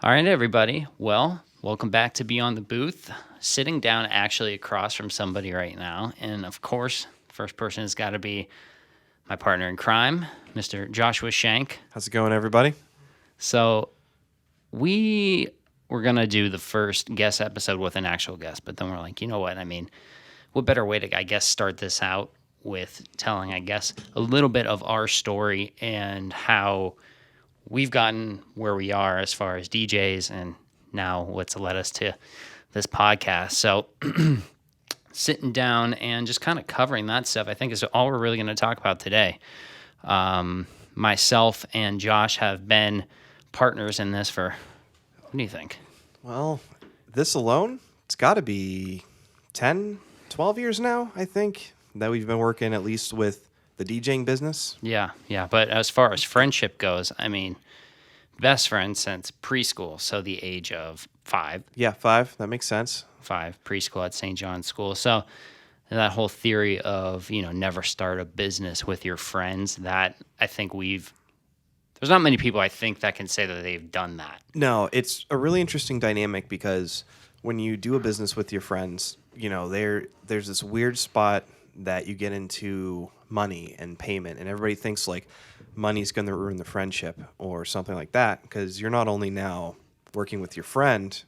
All right, everybody. Well, welcome back to Beyond the Booth. Sitting down actually across from somebody right now. And of course, first person has got to be my partner in crime, Mr. Joshua Shank. How's it going, everybody? So we were going to do the first guest episode with an actual guest, but then we're like, you know what? I mean, what better way to, I guess, start this out with telling, I guess, a little bit of our story and how we've gotten where we are as far as DJs and now what's led us to this podcast. So sitting down and just kind of covering that stuff, I think is all we're really going to talk about today. Myself and Josh have been partners in this for, what do you think? Well, this alone, it's got to be 10, 12 years now, I think, that we've been working at least with the DJing business. Yeah. But as far as friendship goes, I mean, best friends since preschool, so the age of 5. Yeah, 5. That makes sense. 5, preschool at St. John's School. So that whole theory of, never start a business with your friends, that I think there's not many people I think that can say that they've done that. No, it's a really interesting dynamic because when you do a business with your friends, there's this weird spot that you get into money and payment, and everybody thinks like money's going to ruin the friendship or something like that, because you're not only now working with your friend,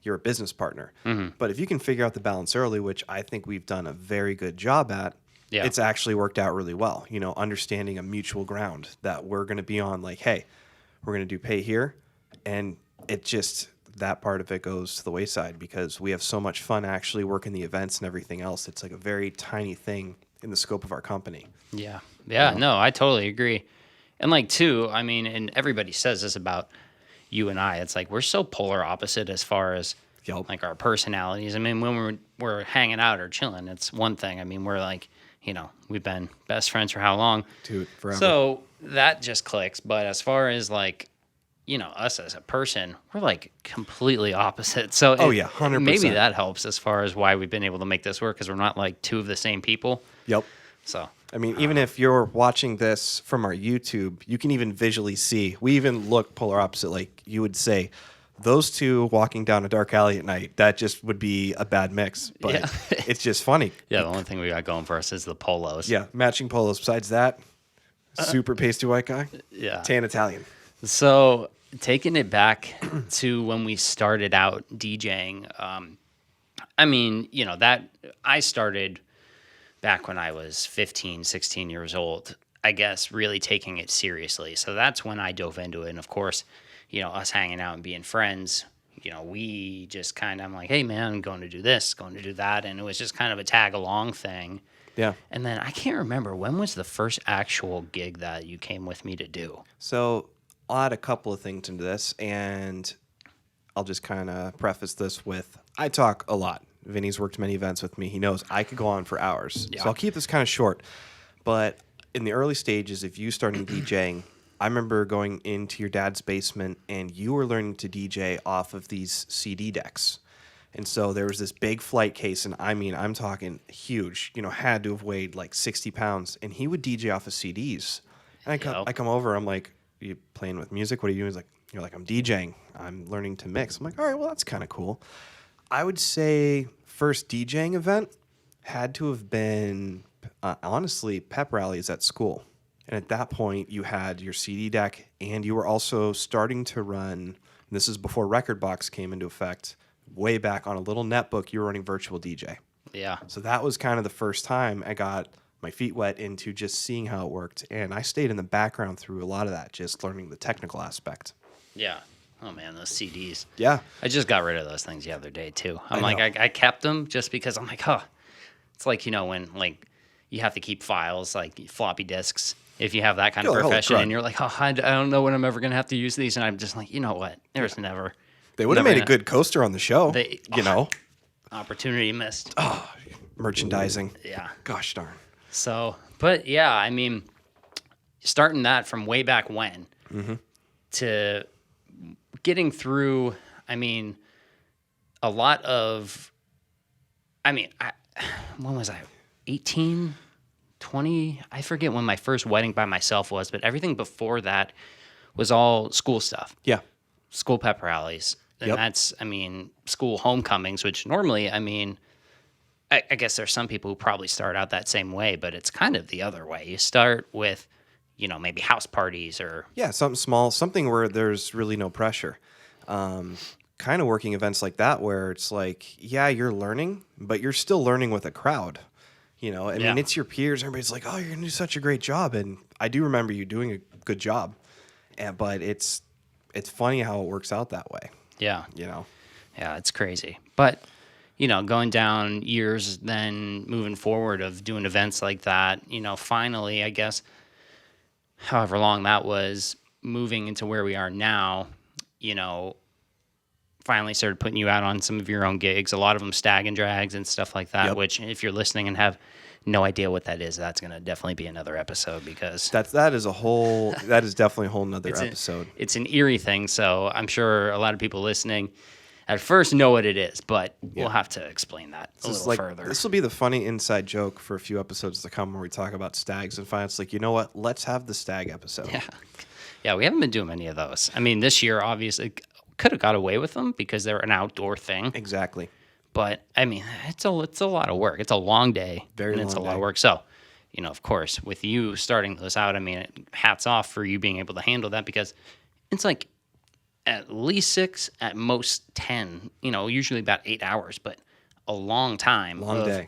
you're a business partner. Mm-hmm. But if you can figure out the balance early, which I think we've done a very good job at, it's actually worked out really well. Understanding a mutual ground that we're going to be on, like, hey, we're going to do pay here, and it just, that part of it goes to the wayside because we have so much fun actually working the events and everything else. It's like a very tiny thing in the scope of our company. Yeah, no, I totally agree. And like, too, I mean, and everybody says this about you and I, it's like we're so polar opposite as far as like our personalities. I mean, when we're hanging out or chilling, it's one thing. I mean, we're like, we've been best friends for how long? Dude, forever. So that just clicks. But as far as like, us as a person, we're like completely opposite. So 100%. Maybe that helps as far as why we've been able to make this work, because we're not like two of the same people. Yep. So I mean, even if you're watching this from our YouTube, you can even visually see. We even look polar opposite. Like you would say, those two walking down a dark alley at night, that just would be a bad mix. But it's just funny. Yeah, the only thing we got going for us is the polos. Yeah, matching polos. Besides that, super pasty white guy. Yeah. Tan Italian. So taking it back to when we started out DJing, I mean, that I started back when I was 15, 16 years old, I guess, really taking it seriously. So that's when I dove into it. And of course, us hanging out and being friends, we just kind of, I'm like, hey man, I'm going to do this, going to do that. And it was just kind of a tag along thing. Yeah. And then I can't remember, when was the first actual gig that you came with me to do? So I'll add a couple of things into this, and I'll just kind of preface this with, I talk a lot. Vinny's worked many events with me. He knows I could go on for hours. Yeah. So I'll keep this kind of short. But in the early stages of you starting DJing, I remember going into your dad's basement, and you were learning to DJ off of these CD decks. And so there was this big flight case, and I mean, I'm talking huge, had to have weighed like 60 pounds. And he would DJ off of CDs. And I come over, I'm like, are you playing with music? What are you doing? He's like, you're like, I'm DJing. I'm learning to mix. I'm like, all right, well, that's kind of cool. I would say first DJing event had to have been, honestly, pep rallies at school. And at that point, you had your CD deck, and you were also starting to run, and this is before Record Box came into effect, way back on a little netbook, you were running virtual DJ. Yeah. So that was kind of the first time I got my feet wet into just seeing how it worked. And I stayed in the background through a lot of that, just learning the technical aspect. Yeah. Oh, man, those CDs. Yeah. I just got rid of those things the other day, too. I kept them just because I'm like, it's like, when, like, you have to keep files, like floppy disks, if you have that kind of profession, and you're like, I don't know when I'm ever going to have to use these. And I'm just like, you know what? There's never. They would have made a good coaster on the show, Opportunity missed. Oh, merchandising. Yeah. Gosh darn. So, but yeah, I mean, starting that from way back when to getting through, I mean, a lot of, when was I? 18, 20? I forget when my first wedding by myself was, but everything before that was all school stuff. Yeah. school pep rallies. And Yep. that's, school homecomings, which normally, I guess there's some people who probably start out that same way, but it's kind of the other way. You start with, maybe house parties or. Yeah, something small, something where there's really no pressure. Kind of working events like that where it's like, yeah, you're learning, but you're still learning with a crowd. I mean, it's your peers. Everybody's like, oh, you're going to do such a great job. And I do remember you doing a good job. But it's funny how it works out that way. Yeah. You know? Yeah, it's crazy. But, going down years, then moving forward of doing events like that, finally, I guess, however long that was, moving into where we are now, finally started putting you out on some of your own gigs, a lot of them stag and drags and stuff like that, Yep. which if you're listening and have no idea what that is, that's going to definitely be another episode because that is definitely a whole nother episode. It's an Erie thing, so I'm sure a lot of people listening at first know what it is, but we'll have to explain that a little further. This will be the funny inside joke for a few episodes to come where we talk about stags and finally it's like, you know what? Let's have the stag episode. Yeah, we haven't been doing many of those. I mean, this year, obviously, could have got away with them because they're an outdoor thing. Exactly. But, it's a lot of work. It's a long day. It's a lot of work. So, of course, with you starting this out, hats off for you being able to handle that because it's like at least 6, at most 10, usually about 8 hours, but a long time. Long day.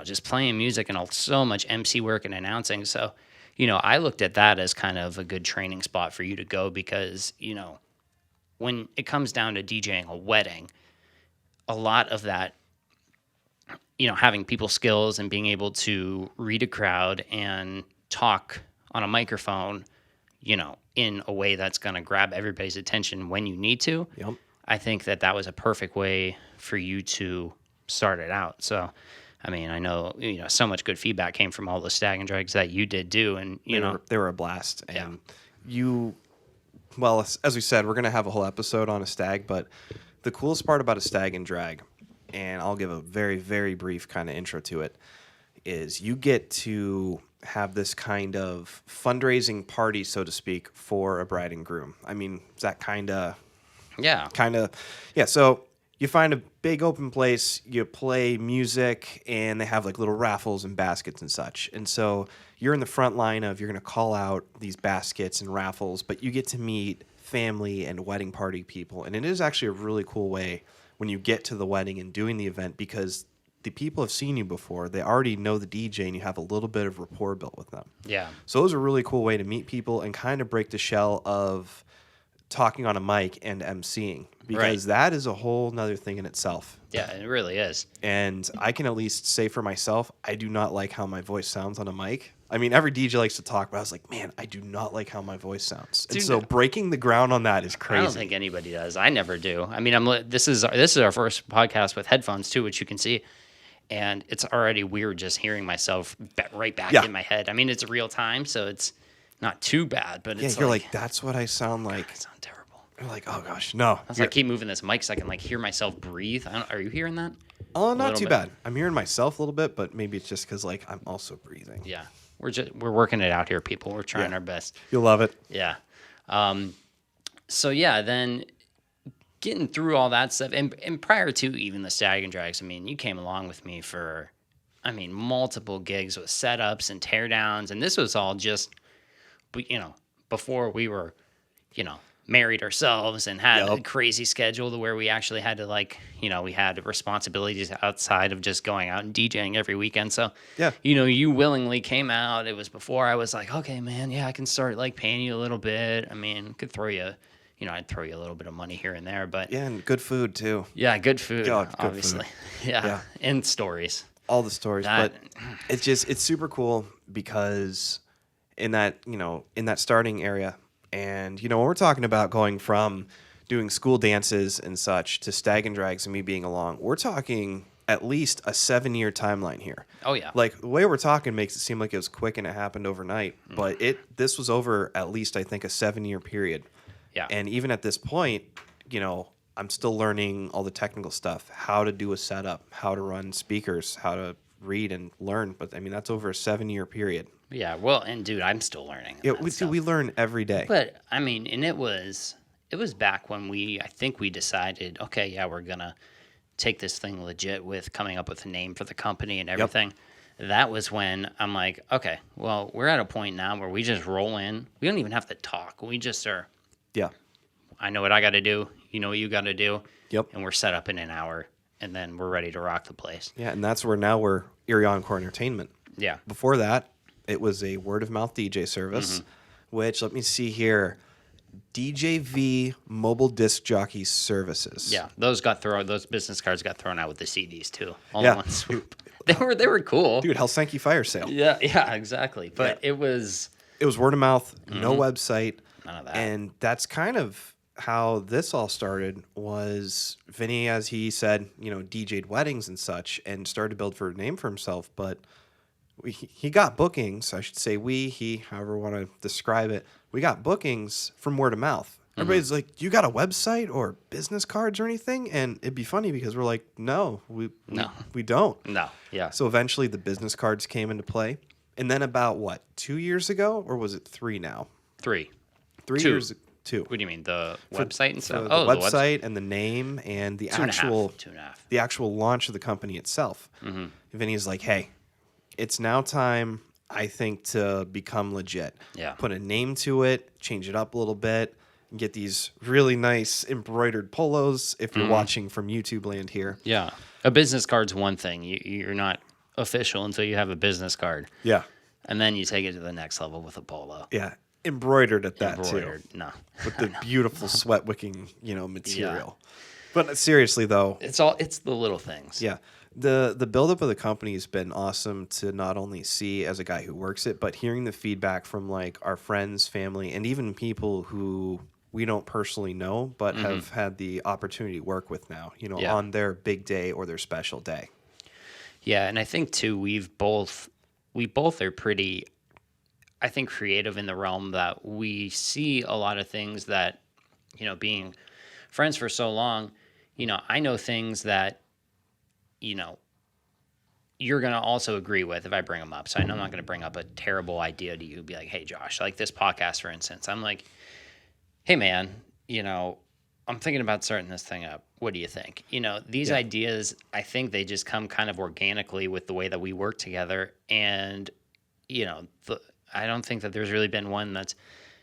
Just playing music and so much MC work and announcing. So, I looked at that as kind of a good training spot for you to go because, when it comes down to DJing a wedding, a lot of that, having people skills and being able to read a crowd and talk on a microphone, in a way that's going to grab everybody's attention when you need to. Yep. I think that was a perfect way for you to start it out. So, I know, so much good feedback came from all the stag and drags that you did do. And, they were a blast. And well, as we said, we're going to have a whole episode on a stag, but the coolest part about a stag and drag, and I'll give a very, very brief kind of intro to it, is you get to have this kind of fundraising party, so to speak, for a bride and groom. Is that kind of... Yeah. So you find a big open place, you play music, and they have like little raffles and baskets and such. And so you're in the front line of you're going to call out these baskets and raffles, but you get to meet family and wedding party people. And it is actually a really cool way when you get to the wedding and doing the event because the people have seen you before. They already know the DJ and you have a little bit of rapport built with them. Yeah. So it was a really cool way to meet people and kind of break the shell of talking on a mic and emceeing because that is a whole nother thing in itself. Yeah, it really is. And I can at least say for myself, I do not like how my voice sounds on a mic. Every DJ likes to talk, but I was like, man, I do not like how my voice sounds. Dude, and so breaking the ground on that is crazy. I don't think anybody does. I never do. This is our first podcast with headphones too, which you can see. And it's already weird just hearing myself right back in my head. It's real time, so it's not too bad, but it's you're like, that's what I sound like. I sound terrible. You're like, oh gosh, no. I keep moving this mic so I can hear myself breathe. Are you hearing that? Oh, not too bad. I'm hearing myself a little bit, but maybe it's just because I'm also breathing. Yeah, we're working it out here, people. We're trying our best. You'll love it. Yeah. So yeah, then getting through all that stuff, and prior to even the stag and drags, you came along with me for, multiple gigs with setups and teardowns, and this was all just, before we were, married ourselves and had a crazy schedule to where we actually had to we had responsibilities outside of just going out and DJing every weekend. So, you willingly came out. It was before I was like, okay, man, I can start paying you a little bit. Could throw you, I'd throw you a little bit of money here and there, but and good food too. Yeah, good food, God, good obviously. Food. Yeah, and stories. All the stories, but it's super cool because in that starting area. And, when we're talking about going from doing school dances and such to stag and drags and me being along, we're talking at least a 7-year timeline here. Oh, yeah. The way we're talking makes it seem like it was quick and it happened overnight. But this was over at least, I think, a 7-year period. Yeah. And even at this point, I'm still learning all the technical stuff, how to do a setup, how to run speakers, how to read and learn. But, that's over a 7-year period. Yeah, well, and dude, I'm still learning. Yeah, we learn every day. But and it was it was back when I think we decided, okay, yeah, we're going to take this thing legit with coming up with a name for the company and everything. That was when I'm like, okay, well, we're at a point now where we just roll in. We don't even have to talk. We just are, Yeah. I know what I got to do. You know what you got to do. Yep. And we're set up in an hour, and then we're ready to rock the place. Yeah, and that's where now we're Erie Encore Entertainment. Yeah. Before that, it was a word-of-mouth DJ service, which, let me see here, DJV Mobile Disc Jockey Services. Yeah, those business cards got thrown out with the CDs too, all Yeah. in one swoop. They were cool. Dude, Helsinki fire sale. Yeah, exactly. But it was word of mouth, no website. none of that. And that's kind of how this all started. Was Vinnie, as he said, DJ'd weddings and such, and started to build for a name for himself. But he got bookings. I should say he, however want to describe it. We got bookings from word of mouth. Everybody's like, "You got a website or business cards or anything?" And it'd be funny because we're like, "No, we don't." No, yeah. So eventually, the business cards came into play, and then about 2 years ago, or was it 3 now? 3. 3 Two. years. 2. What do you mean, the website and stuff? The website and the name and the 2.5. the actual launch of the company itself. Vinny's like, "Hey, it's now time, I think, to become legit. Yeah. Put a name to it, change it up a little bit, and get these really nice embroidered polos if you're watching from YouTube land here." Yeah. A business card's one thing. You're not official until you have a business card. Yeah. And then you take it to the next level with a polo. Yeah. Embroidered at that Embroidered. too. No. With the beautiful sweat wicking, material. But seriously though, It's the little things. yeah. The buildup of the company has been awesome to not only see as a guy who works it, but hearing the feedback from like our friends, family, and even people who we don't personally know, but have had the opportunity to work with now, on their big day or their special day. Yeah, and I think too we both are pretty, I think, creative in the realm that we see a lot of things that, being friends for so long, I know things that, you're going to also agree with if I bring them up. So I know I'm not going to bring up a terrible idea to you, be like, "Hey, Josh," like this podcast, for instance. I'm like, "Hey, man, I'm thinking about starting this thing up. What do you think?" These ideas, I think they just come kind of organically with the way that we work together. And, I don't think that there's really been one that's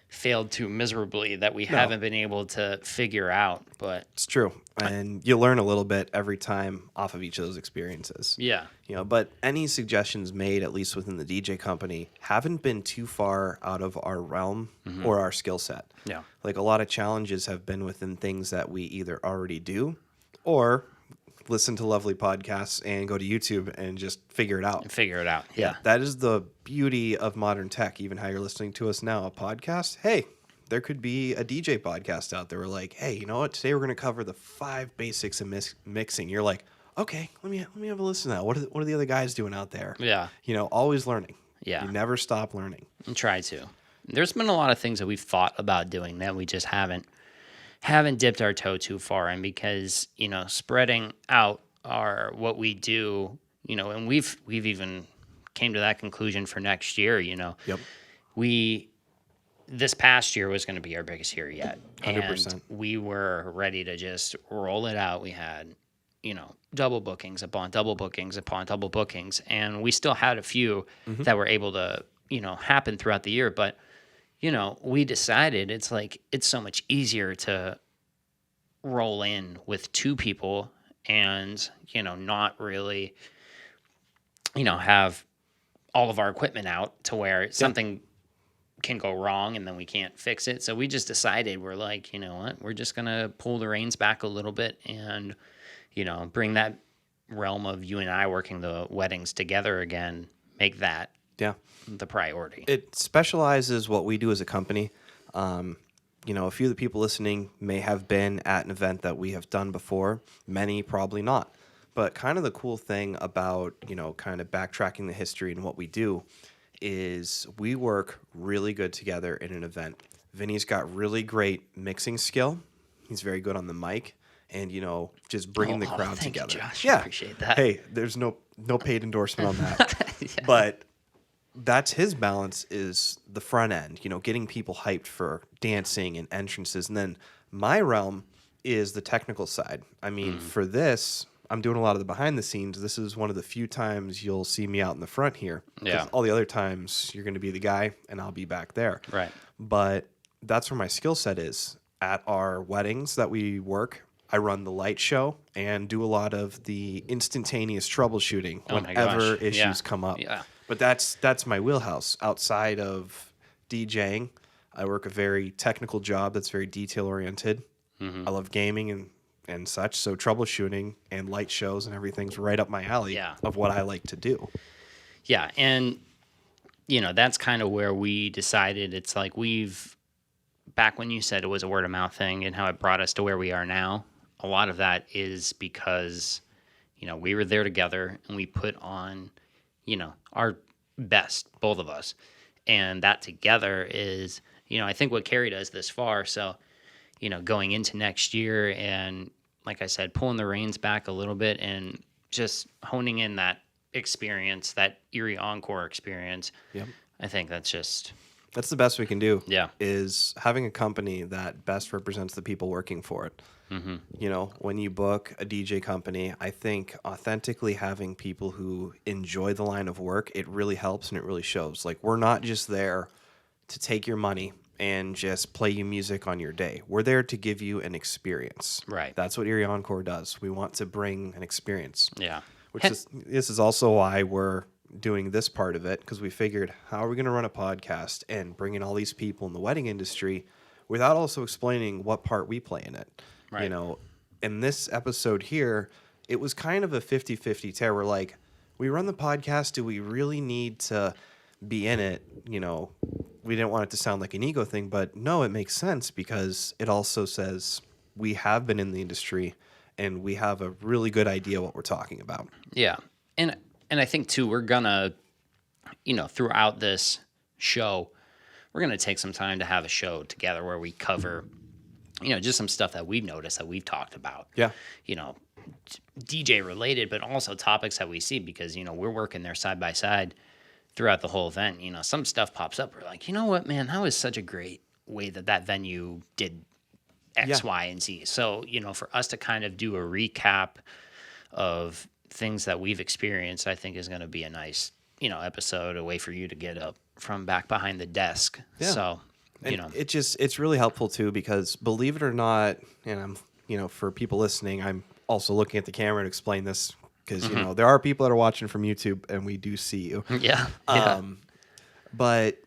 failed too miserably that we haven't been able to figure out. But It's true. And you learn a little bit every time off of each of those experiences. yeah, But any suggestions made, at least within the DJ company, haven't been too far out of our realm or our skill set. Yeah. Like a lot of challenges have been within things that we either already do or listen to lovely podcasts and go to YouTube and just figure it out. Yeah. That is the beauty of modern tech, even how you're listening to us now, a podcast. Hey, there could be a DJ podcast out there. We're like, "Hey, you know what? Today we're going to cover the 5 basics of mixing." You're like, "Okay, let me have a listen to that. What are the other guys doing out there?" Yeah. Always learning. Yeah. You never stop learning. And try to. There's been a lot of things that we've thought about doing that we just haven't dipped our toe too far in because, spreading out what we do, and we've even came to that conclusion for next year, Yep. This past year was going to be our biggest year yet. 100%. And we were ready to just roll it out. We had, double bookings upon double bookings upon double bookings. And we still had a few that were able to, happen throughout the year. But, we decided it's so much easier to roll in with 2 people and, not really, have all of our equipment out to where something can go wrong and then we can't fix it. So we just decided, we're like, you know what, we're just going to pull the reins back a little bit and, bring that realm of you and I working the weddings together again, make that the priority. It specializes what we do as a company. A few of the people listening may have been at an event that we have done before. Many probably not. But kind of the cool thing about, kind of backtracking the history and what we do is we work really good together in an event. Vinny's got really great mixing skill. He's very good on the mic and, just bringing the crowd thank together. You, Josh. Yeah. I appreciate that. Hey, there's no paid endorsement on that. But that's his balance is the front end, getting people hyped for dancing and entrances. And then My realm is the technical side. I mean, for this, I'm doing a lot of the behind the scenes. This is one of the few times you'll see me out in the front here. Yeah. All the other times you're going to be the guy and I'll be back there. Right. But that's where my skill set is. At our weddings that we work, I run the light show and do a lot of the instantaneous troubleshooting Oh my whenever gosh. issues Yeah. come up. Yeah. But that's my wheelhouse. Outside of DJing, I work a very technical job that's very detail oriented. I love gaming and such, so troubleshooting and light shows and everything's right up my alley Yeah. of what I like to do. Yeah. And, that's kind of where we decided it's like back when you said it was a word of mouth thing and how it brought us to where we are now, a lot of that is because, we were there together and we put on, our best, both of us. And that together is, I think what carried us this far. So, going into next year and, like I said, pulling the reins back a little bit and just honing in that experience, that Erie Encore experience. Yep. I think that's the best we can do. Yeah. Is having a company that best represents the people working for it. When you book a DJ company, I think authentically having people who enjoy the line of work, it really helps and it really shows. Like, we're not just there to take your money and just play you music on your day. We're there to give you an experience. Right. That's what Erie Encore does. We want to bring an experience. Yeah. This is also why we're doing this part of it, because we figured, how are we going to run a podcast and bring in all these people in the wedding industry without also explaining what part we play in it? Right. In this episode here, it was kind of a 50-50 tear. We're like, we run the podcast. Do we really need to be in it? We didn't want it to sound like an ego thing, but no, it makes sense because it also says we have been in the industry and we have a really good idea what we're talking about. Yeah. And I think too, we're gonna, throughout this show, we're gonna take some time to have a show together where we cover, just some stuff that we've noticed that we've talked about. Yeah. DJ related, but also topics that we see because, we're working there side by side throughout the whole event. Some stuff pops up. We're like, you know what, man, that was such a great way that venue did X, Y, and Z. So, for us to kind of do a recap of things that we've experienced, I think is going to be a nice, episode, a way for you to get up from back behind the desk. Yeah. So, it's really helpful too, because believe it or not, and I'm, for people listening, I'm also looking at the camera to explain this because, there are people that are watching from YouTube and we do see you. Yeah. But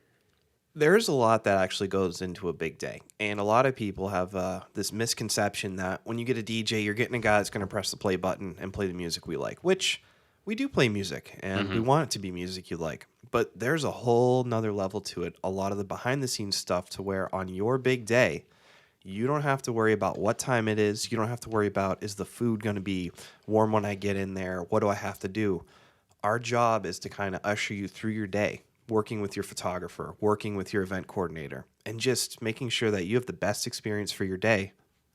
there's a lot that actually goes into a big day. And a lot of people have this misconception that when you get a DJ, you're getting a guy that's going to press the play button and play the music we like, which we do play music and we want it to be music you like. But there's a whole nother level to it. A lot of the behind the scenes stuff to where on your big day, you don't have to worry about what time it is. You don't have to worry about, is the food going to be warm when I get in there? What do I have to do? Our job is to kind of usher you through your day, working with your photographer, working with your event coordinator, and just making sure that you have the best experience for your day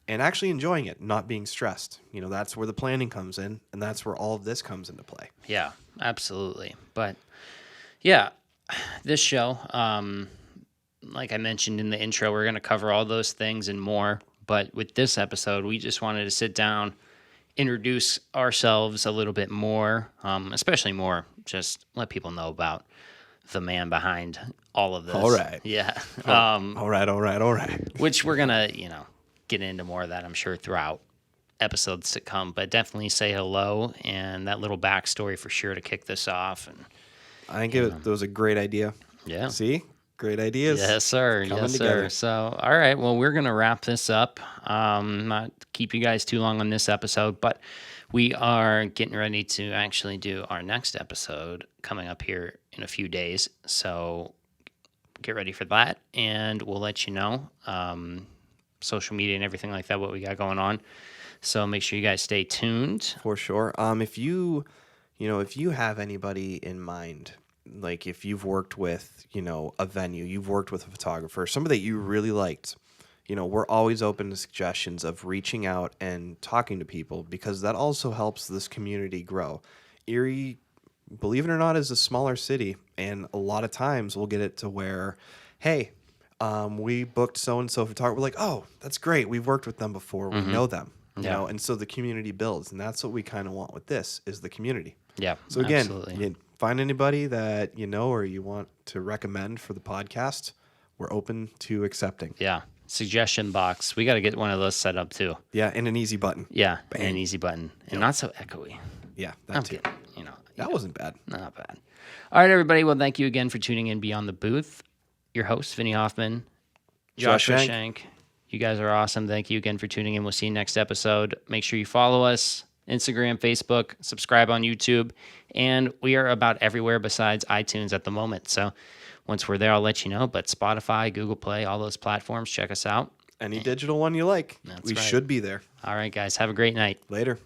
and actually enjoying it, not being stressed. That's where the planning comes in, and that's where all of this comes into play. Yeah, absolutely. But yeah, this show, like I mentioned in the intro, we're going to cover all those things and more. But with this episode, we just wanted to sit down, introduce ourselves a little bit more, especially more, just let people know about the man behind all of this. All right. Yeah. All right. Which we're going to, get into more of that, I'm sure, throughout episodes to come. But definitely say hello and that little backstory for sure to kick this off. And I think it was a great idea. Yeah. See? Great ideas. Yes, sir. Yes, together. sir. So, all right. Well, we're going to wrap this up. Not keep you guys too long on this episode, but we are getting ready to actually do our next episode coming up here in a few days. So get ready for that, and we'll let you know social media and everything like that, what we got going on. So make sure you guys stay tuned. For sure. If you have anybody in mind, like if you've worked with, a venue, you've worked with a photographer, somebody that you really liked, we're always open to suggestions of reaching out and talking to people because that also helps this community grow. Erie, believe it or not, is a smaller city, and a lot of times we'll get it to where, hey, we booked so-and-so photographer. We're like, oh, that's great. We've worked with them before. We know them, you Yeah. know, and so the community builds. And that's what we kind of want with this is the community. Yeah. So again, absolutely. you find anybody that you know or you want to recommend for the podcast, we're open to accepting. Yeah. Suggestion box. We got to get one of those set up too. Yeah, and an easy button. Yeah. Bang. And an easy button. And not so echoey. Yeah, that too. Okay. You know, That wasn't bad. not bad. All right, everybody. Well, thank you again for tuning in Beyond the Booth. Your host, Vinnie Hoffman, Joshua Shank. Shank. You guys are awesome. Thank you again for tuning in. We'll see you next episode. Make sure you follow us, Instagram, Facebook, subscribe on YouTube, and we are about everywhere besides iTunes at the moment. So once we're there, I'll let you know. But Spotify, Google Play, all those platforms, check us out. Any digital one you like, we right. should be there. All right, guys. Have a great night. Later.